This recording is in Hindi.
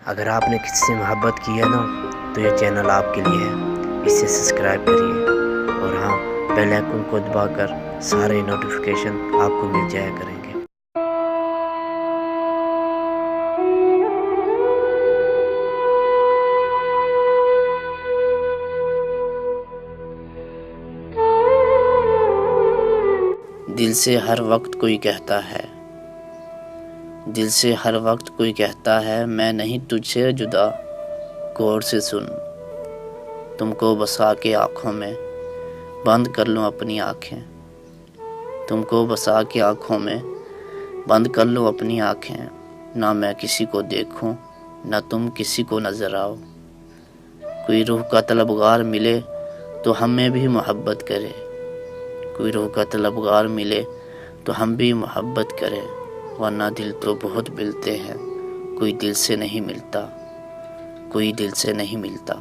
अगर आपने किसी से मोहब्बत की है ना, तो ये चैनल आपके लिए है। इसे सब्सक्राइब करिए और हाँ, बेल आइकन को दबाकर सारे नोटिफिकेशन आपको मिल जाया करेंगे। दिल से हर वक्त कोई कहता है, दिल से हर वक्त कोई कहता है, मैं नहीं तुझसे जुदा। गौर से सुन, तुमको बसा के आँखों में बंद कर लूँ अपनी आँखें। तुमको बसा के आँखों में बंद कर लूँ अपनी आँखें। ना मैं किसी को देखूं, ना तुम किसी को नज़र आओ। कोई रूह का तलबगार मिले तो हमें भी मोहब्बत करे। कोई रूह का तलबगार मिले तो हम भी मोहब्बत करें। वरना दिल तो बहुत मिलते हैं, कोई दिल से नहीं मिलता, कोई दिल से नहीं मिलता।